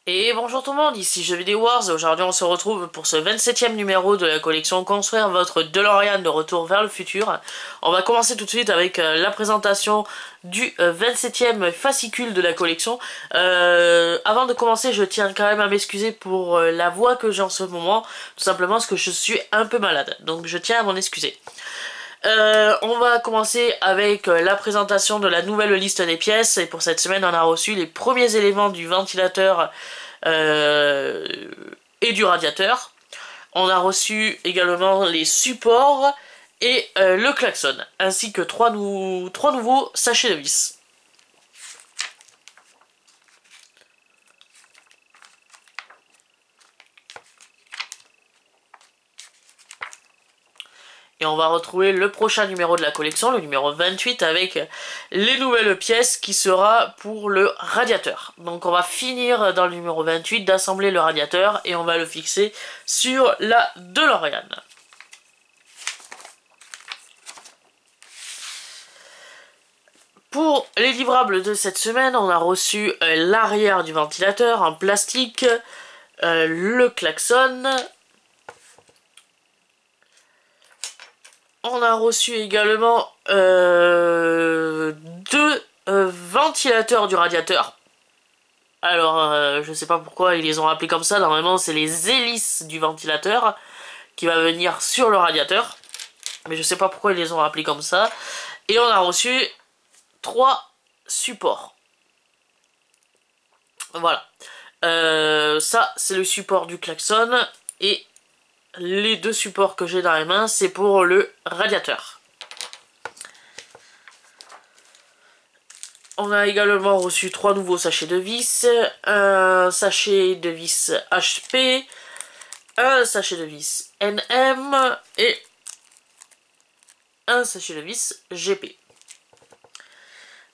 Et bonjour tout le monde, ici Jeux Vidéo Wars et aujourd'hui on se retrouve pour ce 27e numéro de la collection Construire votre DeLorean de retour vers le futur. On va commencer tout de suite avec la présentation du 27e fascicule de la collection. Avant de commencer, je tiens quand même à m'excuser pour la voix que j'ai en ce moment, tout simplement parce que je suis un peu malade, donc je tiens à m'en excuser. On va commencer avec la présentation de la nouvelle liste des pièces et pour cette semaine on a reçu les premiers éléments du ventilateur et du radiateur. On a reçu également les supports et le klaxon ainsi que trois nouveaux sachets de vis. Et on va retrouver le prochain numéro de la collection, le numéro 28, avec les nouvelles pièces qui sera pour le radiateur. Donc on va finir dans le numéro 28 d'assembler le radiateur et on va le fixer sur la DeLorean. Pour les livrables de cette semaine, on a reçu l'arrière du ventilateur en plastique, le klaxon. On a reçu également deux ventilateurs du radiateur. Alors, je sais pas pourquoi ils les ont appelés comme ça. Normalement, c'est les hélices du ventilateur qui va venir sur le radiateur. Mais je sais pas pourquoi ils les ont appelés comme ça. Et on a reçu trois supports. Voilà. Ça, c'est le support du klaxon. Et les deux supports que j'ai dans les mains, c'est pour le radiateur. On a également reçu trois nouveaux sachets de vis, un sachet de vis HP, un sachet de vis NM et un sachet de vis GP.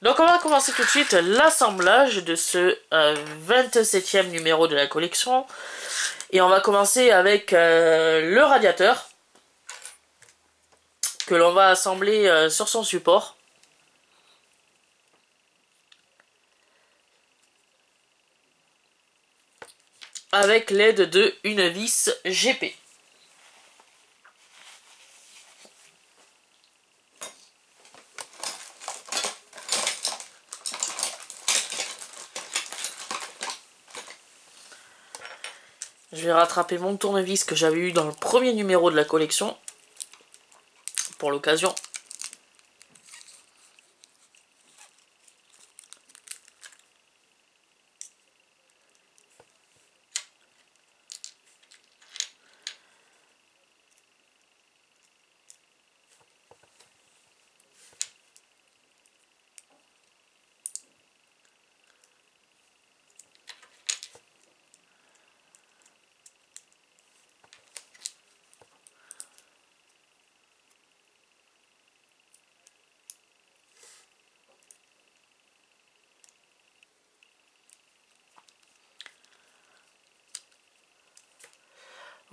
Donc on va commencer tout de suite l'assemblage de ce 27e numéro de la collection. Et on va commencer avec le radiateur que l'on va assembler sur son support. Avec l'aide de une vis GP. Je vais rattraper mon tournevis que j'avais eu dans le premier numéro de la collection, pour l'occasion.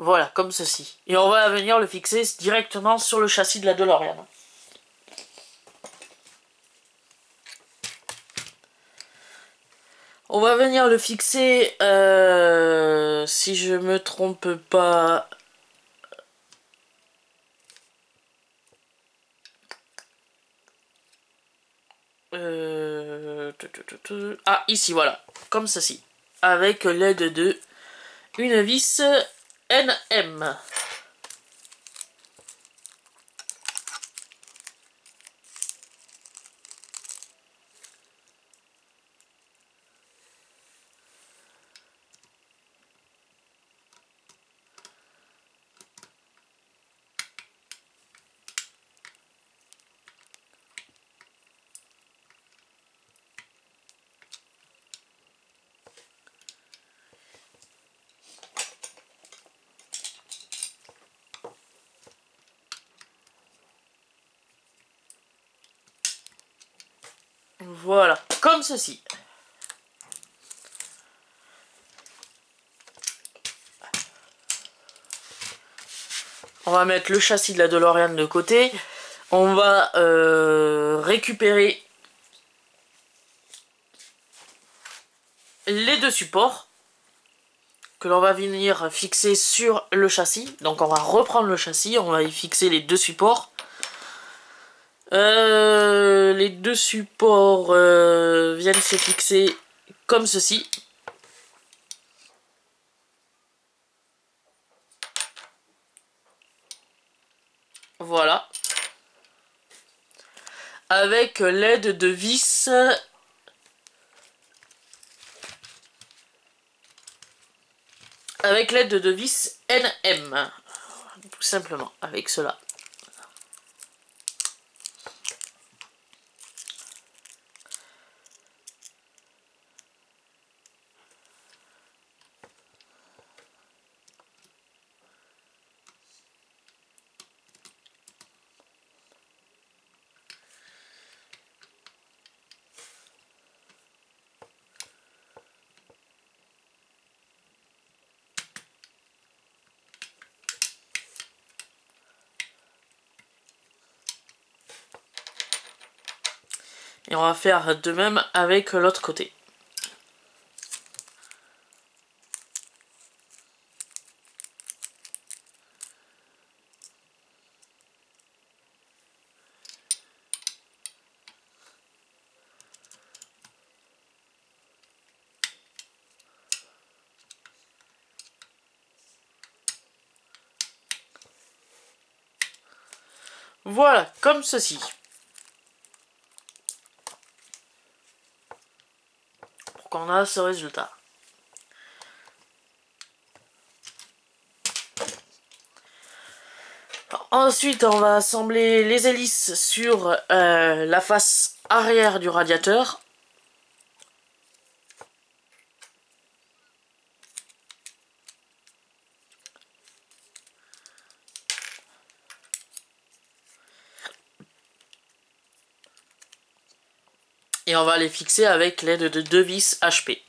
Voilà, comme ceci. Et on va venir le fixer directement sur le châssis de la DeLorean. On va venir le fixer, si je me trompe pas... Ah, ici, voilà. Comme ceci. Avec l'aide de une vis NM. Voilà, comme ceci. On va mettre le châssis de la DeLorean de côté. On va récupérer les deux supports. que l'on va venir fixer sur le châssis. Donc on va reprendre le châssis, on va y fixer les deux supports. Les deux supports viennent se fixer comme ceci. Voilà. Avec l'aide de vis NM. Tout simplement, avec cela. Et on va faire de même avec l'autre côté. Voilà, comme ceci. Pour qu'on a ce résultat. Ensuite, on va assembler les hélices sur la face arrière du radiateur. Et on va les fixer avec l'aide de deux vis HP.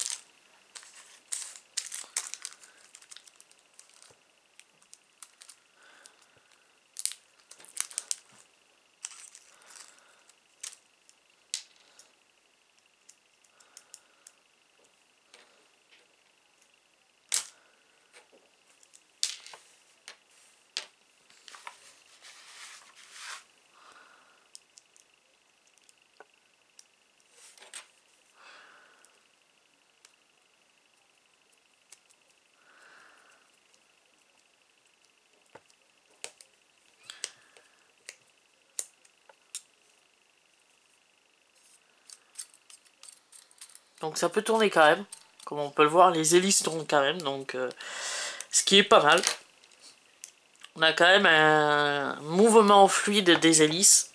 Donc ça peut tourner quand même. Comme on peut le voir, les hélices tournent quand même. Donc ce qui est pas mal. On a quand même un mouvement fluide des hélices.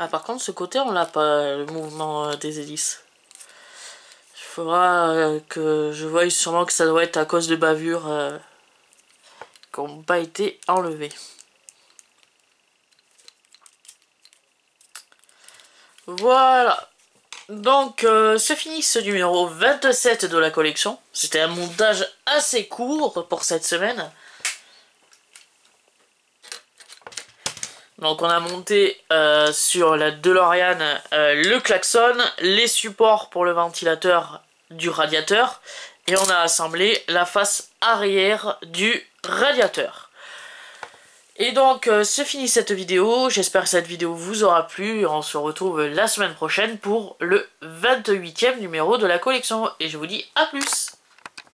Ah, par contre, ce côté, on l'a pas, le mouvement des hélices. Il faudra que je voie sûrement que ça doit être à cause de bavures qui n'ont pas été enlevées. Voilà. Donc, se finit ce numéro 27 de la collection. C'était un montage assez court pour cette semaine. Donc on a monté sur la DeLorean le klaxon, les supports pour le ventilateur du radiateur et on a assemblé la face arrière du radiateur. Et donc se finit cette vidéo, j'espère que cette vidéo vous aura plu, on se retrouve la semaine prochaine pour le 28e numéro de la collection et je vous dis à plus.